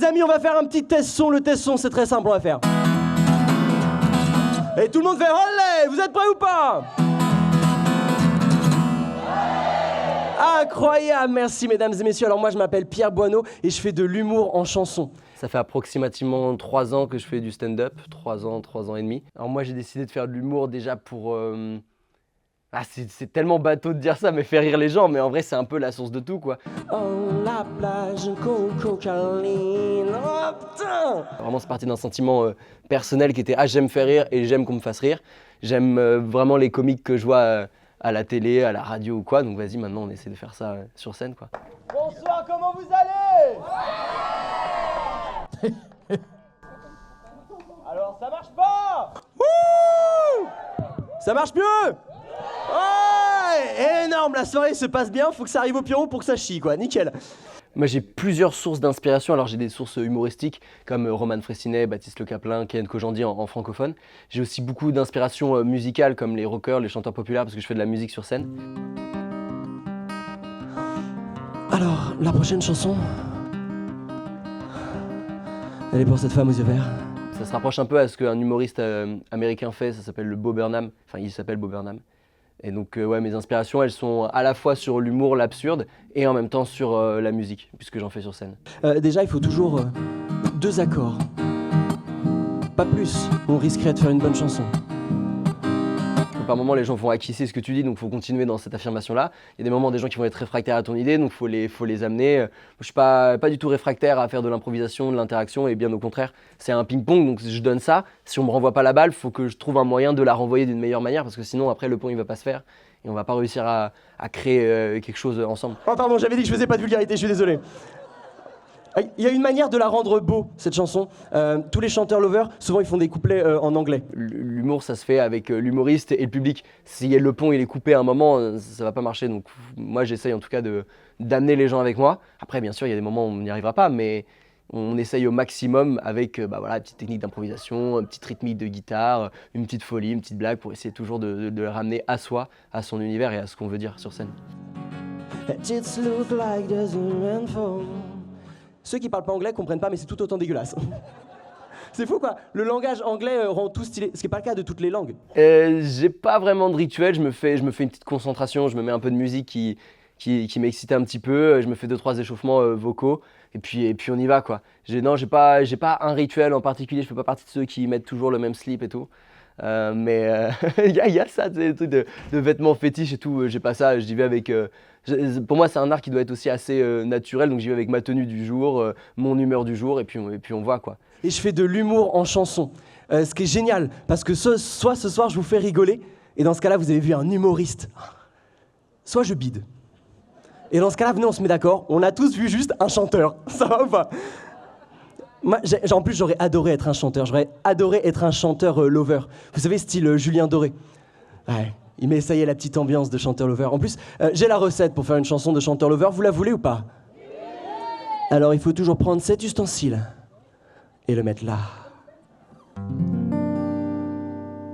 amis, on va faire un petit test son. Le test son, c'est très simple, on va faire. Et tout le monde fait olé. Vous êtes prêts ou pas? Incroyable, merci mesdames et messieurs. Alors moi je m'appelle Pierre Boineau et je fais de l'humour en chanson. Ça fait approximativement 3 ans que je fais du stand-up, 3 ans et demi. Alors moi j'ai décidé de faire de l'humour déjà pour... c'est tellement bateau de dire ça, mais faire rire les gens, mais en vrai c'est un peu la source de tout quoi. Oh la plage, Coco Caroline, oh putain! Vraiment c'est parti d'un sentiment personnel qui était j'aime faire rire et j'aime qu'on me fasse rire. J'aime vraiment les comiques que je vois à la télé, à la radio ou quoi, donc vas-y maintenant on essaie de faire ça sur scène quoi. Bonsoir, comment vous allez? Alors ça marche pas? Wouh! Ça marche mieux? Ouais! Énorme, la soirée se passe bien, faut que ça arrive au Pierrot pour que ça chie quoi, nickel. Moi j'ai plusieurs sources d'inspiration, alors j'ai des sources humoristiques comme Roman Frécinet, Baptiste Le Caplin, Ken Kojandi en francophone. J'ai aussi beaucoup d'inspiration musicale comme les rockers, les chanteurs populaires parce que je fais de la musique sur scène. Alors, la prochaine chanson, elle est pour cette femme aux yeux verts. Ça se rapproche un peu à ce qu'un humoriste américain fait, ça s'appelle le Bo Burnham, enfin il s'appelle Bo Burnham. Et donc ouais, mes inspirations elles sont à la fois sur l'humour, l'absurde et en même temps sur la musique, puisque j'en fais sur scène. Déjà il faut toujours 2 accords, pas plus, on risquerait de faire une bonne chanson. Par moments, les gens vont acquiescer ce que tu dis, donc il faut continuer dans cette affirmation-là. Il y a des moments, des gens qui vont être réfractaires à ton idée, donc il faut les amener. Moi, je suis pas du tout réfractaire à faire de l'improvisation, de l'interaction, et bien au contraire, c'est un ping-pong, donc je donne ça. Si on me renvoie pas la balle, il faut que je trouve un moyen de la renvoyer d'une meilleure manière, parce que sinon, après, le pont, il va pas se faire, et on va pas réussir à créer quelque chose ensemble. Oh pardon, j'avais dit que je faisais pas de vulgarité, je suis désolé. Il y a une manière de la rendre beau, cette chanson. Tous les chanteurs lovers, souvent ils font des couplets en anglais. L'humour, ça se fait avec l'humoriste et le public. Si le pont il est coupé à un moment, ça va pas marcher. Donc moi, j'essaye en tout cas d'amener les gens avec moi. Après, bien sûr, il y a des moments où on n'y arrivera pas, mais on essaye au maximum avec une petite technique d'improvisation, une petite rythmique de guitare, une petite folie, une petite blague pour essayer toujours de le ramener à soi, à son univers et à ce qu'on veut dire sur scène. Ceux qui parlent pas anglais comprennent pas, mais c'est tout autant dégueulasse. C'est fou quoi, le langage anglais rend tout stylé, ce qui n'est pas le cas de toutes les langues. J'ai pas vraiment de rituel, je me fais une petite concentration, je me mets un peu de musique qui m'excite un petit peu, je me fais 2-3 échauffements vocaux, et puis on y va quoi. J'ai pas un rituel en particulier, je fais pas partie de ceux qui mettent toujours le même slip et tout. Mais il y a ça, des trucs de vêtements fétiches et tout, j'ai pas ça, j'y vais avec... pour moi c'est un art qui doit être aussi assez naturel, donc j'y vais avec ma tenue du jour, mon humeur du jour, et puis on voit quoi. Et je fais de l'humour en chanson, ce qui est génial, parce que soit ce soir je vous fais rigoler, et dans ce cas-là vous avez vu un humoriste, soit je bide. Et dans ce cas-là, venez on se met d'accord, on a tous vu juste un chanteur, ça va ou pas? Moi, en plus, j'aurais adoré être un chanteur. J'aurais adoré être un chanteur lover. Vous savez, style Julien Doré. Ouais, il met, ça y est, la petite ambiance de chanteur lover. En plus, j'ai la recette pour faire une chanson de chanteur lover. Vous la voulez ou pas? Alors, il faut toujours prendre cet ustensile et le mettre là.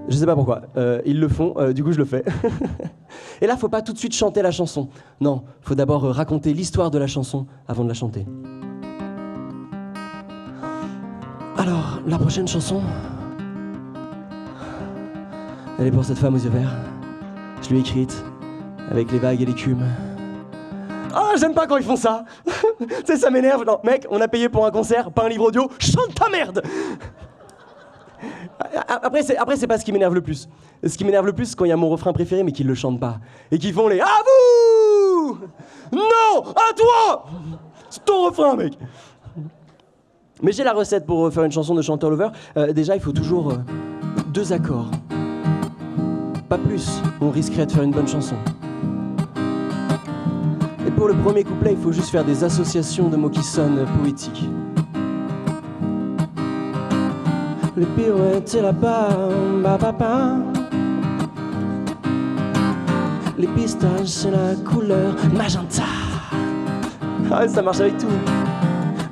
Je sais pas pourquoi. Ils le font, du coup, je le fais. Et là, faut pas tout de suite chanter la chanson. Non, faut d'abord raconter l'histoire de la chanson avant de la chanter. Alors, la prochaine chanson, elle est pour cette femme aux yeux verts. Je l'ai écrite avec les vagues et l'écume. Oh, j'aime pas quand ils font ça. Tu sais, ça m'énerve. Non, mec, on a payé pour un concert, pas un livre audio. Chante ta merde. Après, c'est pas ce qui m'énerve le plus. Ce qui m'énerve le plus, c'est quand il y a mon refrain préféré, mais qu'ils le chantent pas. Et qu'ils font les « À vous !»« Non, à toi !» C'est ton refrain, mec. Mais j'ai la recette pour faire une chanson de chanteur lover. Déjà, il faut toujours 2 accords. Pas plus, on risquerait de faire une bonne chanson. Et pour le premier couplet, il faut juste faire des associations de mots qui sonnent poétiques. Les pirouettes et la papa. Les pistaches, c'est la couleur magenta. Ah, ça marche avec tout.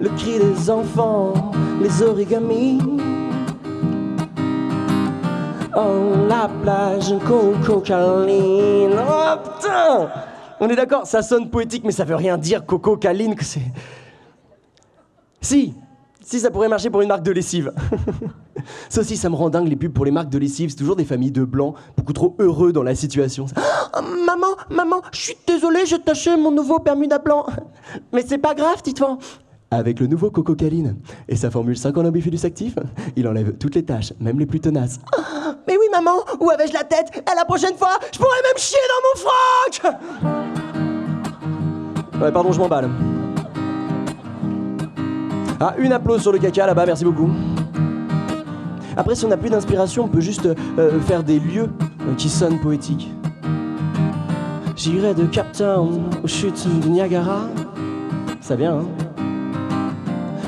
Le cri des enfants, les origamis. Oh, la plage, Coco Caroline. Oh putain! On est d'accord, ça sonne poétique, mais ça veut rien dire, Coco Caroline, que c'est... Si, Si, ça pourrait marcher pour une marque de lessive. Ça aussi, ça me rend dingue, les pubs pour les marques de lessive. C'est toujours des familles de blancs, beaucoup trop heureux dans la situation. Oh, maman, je suis désolée, j'ai taché mon nouveau Bermuda blanc. Mais c'est pas grave, Titouan. Avec le nouveau Coco Caline et sa formule 5 en bifidus actif, il enlève toutes les taches, même les plus tenaces. Mais oui, maman, où avais-je la tête? Et la prochaine fois, je pourrais même chier dans mon froc. Ouais, pardon, je m'emballe. Ah, une applause sur le caca là-bas, merci beaucoup. Après, si on n'a plus d'inspiration, on peut juste faire des lieux qui sonnent poétiques. J'irai de Cape Town aux chutes de Niagara. Ça vient, hein?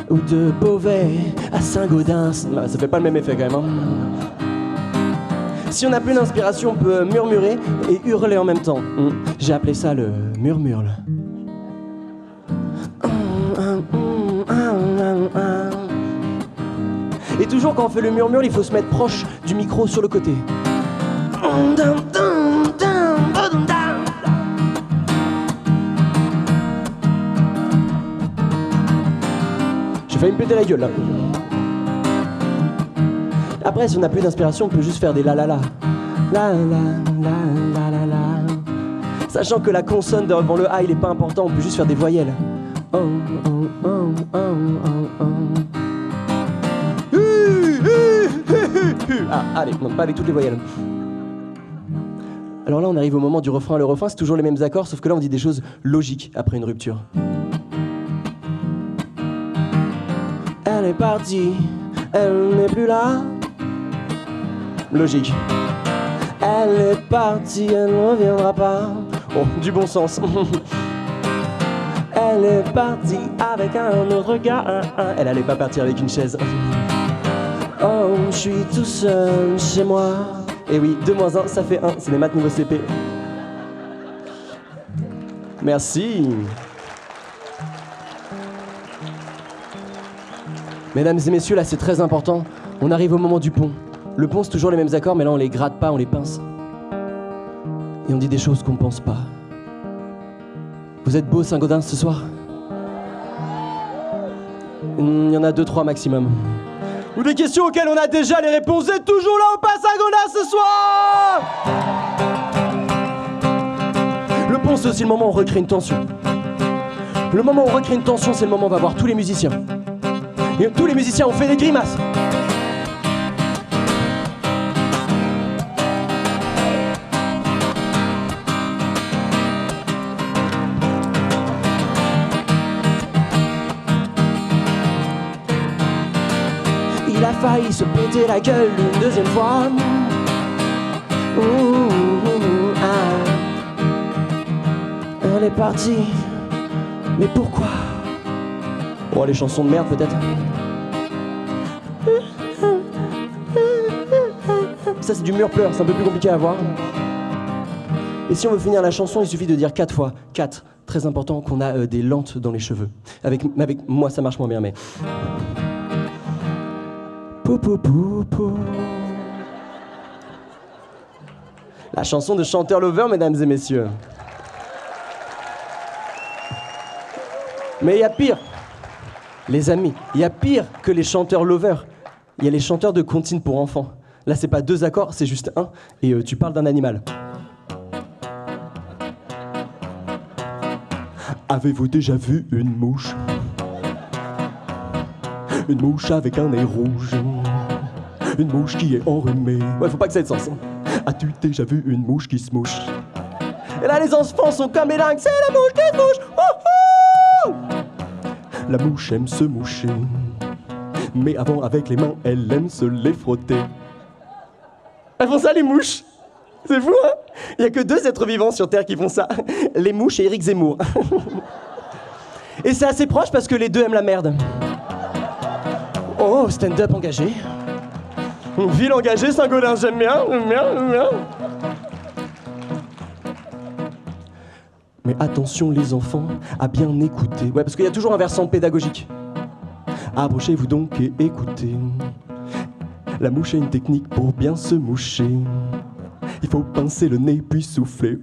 Ou de Beauvais à Saint-Gaudens. Bah, ça fait pas le même effet quand même, hein. Si on n'a plus d'inspiration, on peut murmurer et hurler en même temps. J'ai appelé ça le murmurle. Et toujours quand on fait le murmure, il faut se mettre proche du micro sur le côté. J'ai failli me péter la gueule là. Après, si on n'a plus d'inspiration, on peut juste faire des la la la. La la la la la la. Sachant que la consonne devant le A, il est pas important, on peut juste faire des voyelles. Oh, oh, oh, oh, oh, oh. Ah, allez, non, pas avec toutes les voyelles. Alors là, on arrive au moment du refrain. Le refrain, c'est toujours les mêmes accords, sauf que là, on dit des choses logiques après une rupture. Elle est partie, elle n'est plus là. Logique. Elle est partie, elle ne reviendra pas. Oh, du bon sens. Elle est partie avec un autre gars. Elle allait pas partir avec une chaise. Oh, je suis tout seul chez moi. Et oui, 2 moins 1, ça fait 1. C'est les maths niveau CP. Merci. Mesdames et messieurs, là c'est très important. On arrive au moment du pont. Le pont, c'est toujours les mêmes accords, mais là on les gratte pas, on les pince. Et on dit des choses qu'on pense pas. Vous êtes beau Saint-Gaudens ce soir? Il y en a 2-3 maximum. Ou des questions auxquelles on a déjà les réponses. Vous êtes toujours là ou pas Saint-Gaudens ce soir? Le pont, c'est aussi le moment où on recrée une tension. Le moment où on recrée une tension, c'est le moment où on va voir tous les musiciens. Et tous les musiciens ont fait des grimaces. Il a failli se péter la gueule une deuxième fois. Elle est partie. Mais pourquoi? Oh, les chansons de merde peut-être. Ça c'est du murpleur, c'est un peu plus compliqué à voir. Et si on veut finir la chanson, il suffit de dire 4 fois. 4, très important qu'on a des lentes dans les cheveux. Avec moi ça marche moins bien mais... Pou, pou, pou, pou. La chanson de Chanteur Lover, mesdames et messieurs. Mais il y a pire. Les amis, il y a pire que les chanteurs lovers. Il y a les chanteurs de comptines pour enfants. Là, c'est pas 2 accords, c'est juste 1. Et tu parles d'un animal. Avez-vous déjà vu une mouche? Une mouche avec un nez rouge. Une mouche qui est enrhumée. Ouais, faut pas que ça ait de sens. As-tu déjà vu une mouche qui se mouche? Et là, les enfants sont comme les dingues. C'est la mouche qui se mouche. Oh, oh. La mouche aime se moucher. Mais avant, avec les mains, elle aime se les frotter. Elles font ça, les mouches. C'est fou, hein? Il y a que 2 êtres vivants sur Terre qui font ça. Les mouches et Éric Zemmour. Et c'est assez proche parce que les 2 aiment la merde. Oh, stand-up engagé. Ville engagée, Saint-Gaudens, j'aime bien, j'aime bien, j'aime bien. Mais attention les enfants, à bien écouter. Ouais, parce qu'il y a toujours un versant pédagogique. Approchez-vous donc et écoutez. La mouche a une technique pour bien se moucher. Il faut pincer le nez puis souffler.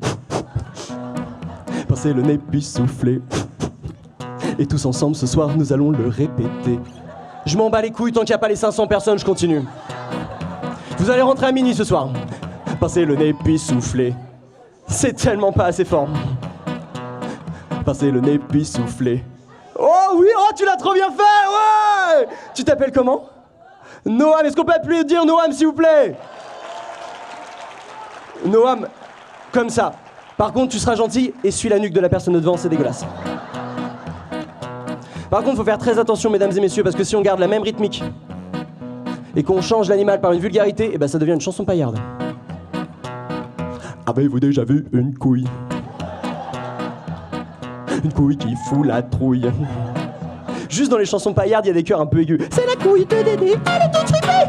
Pincer le nez puis souffler. Et tous ensemble ce soir nous allons le répéter. Je m'en bats les couilles, tant qu'il n'y a pas les 500 personnes, je continue. Vous allez rentrer à minuit ce soir. Pincez le nez puis soufflez. C'est tellement pas assez fort. Pincez le nez puis soufflez. Oh oui, oh tu l'as trop bien fait, ouais. Tu t'appelles comment? Noam, est-ce qu'on peut plus dire Noam s'il vous plaît? Noam, comme ça. Par contre, tu seras gentil et suis la nuque de la personne de devant, c'est dégueulasse. Par contre, faut faire très attention, mesdames et messieurs, parce que si on garde la même rythmique et qu'on change l'animal par une vulgarité, eh ben ça devient une chanson paillarde. Avez-vous déjà vu une couille? Une couille qui fout la trouille. Juste dans les chansons paillardes, il y a des chœurs un peu aigus. C'est la couille de Dédé, elle est toute fripée.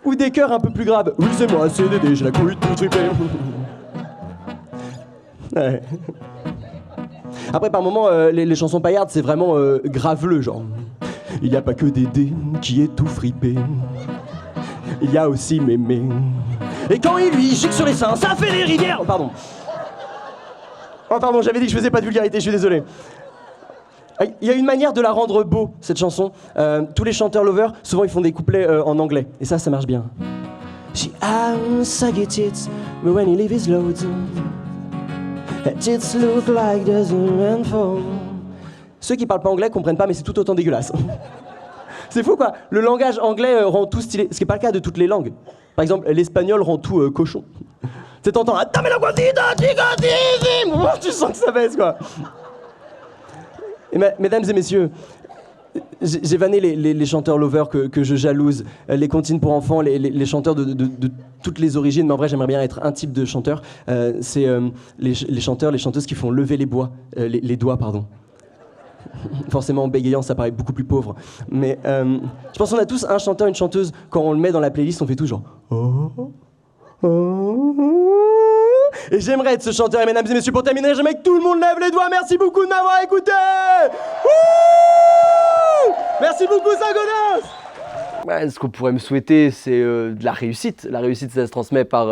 Ou des chœurs un peu plus graves. Oui, c'est moi, c'est Dédé, j'ai la couille toute fripée. Ouais. Après, par moments, les chansons paillardes, c'est vraiment graveleux, genre. Il n'y a pas que Dédé qui est tout fripé. Il y a aussi Mémé. Et quand il lui gicle sur les seins, ça fait des rivières. Oh, pardon. Oh, pardon, j'avais dit que je faisais pas de vulgarité, je suis désolé. Il y a une manière de la rendre beau, cette chanson. Tous les chanteurs lovers, souvent, ils font des couplets en anglais. Et ça marche bien. She has saggy tits, but when he leave his loads, her tits look like there's a rainfall. Ceux qui parlent pas anglais comprennent pas, mais c'est tout autant dégueulasse. C'est fou, quoi. Le langage anglais rend tout stylé, ce qui n'est pas le cas de toutes les langues. Par exemple, l'espagnol rend tout cochon. Tu sais, t'entends « tu sens que ça baisse, quoi. Et mesdames et messieurs, j'ai vanné les chanteurs lovers que je jalouse, les comptines pour enfants, les chanteurs de toutes les origines, mais en vrai j'aimerais bien être un type de chanteur, c'est les chanteurs, les chanteuses qui font lever les doigts, pardon. Forcément en bégayant ça paraît beaucoup plus pauvre, mais je pense qu'on a tous un chanteur, une chanteuse, quand on le met dans la playlist on fait tout genre oh, oh. Et j'aimerais être ce chanteur, et mesdames et messieurs, pour terminer, j'aimerais que tout le monde lève les doigts. Merci beaucoup de m'avoir écouté. Wouh, merci beaucoup, Sagonas. Ouais, ce qu'on pourrait me souhaiter, c'est de la réussite. La réussite, ça se transmet par...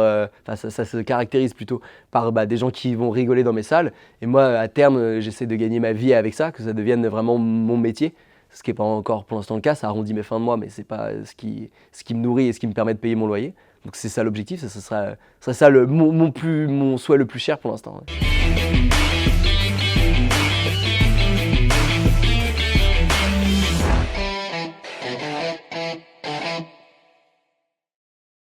ça se caractérise plutôt par des gens qui vont rigoler dans mes salles. Et moi, à terme, j'essaie de gagner ma vie avec ça, que ça devienne vraiment mon métier. Ce qui n'est pas encore pour l'instant le cas, ça arrondit mes fins de mois, mais c'est pas ce qui me nourrit et ce qui me permet de payer mon loyer. Donc c'est ça l'objectif, ce serait ça mon souhait le plus cher pour l'instant. Ouais.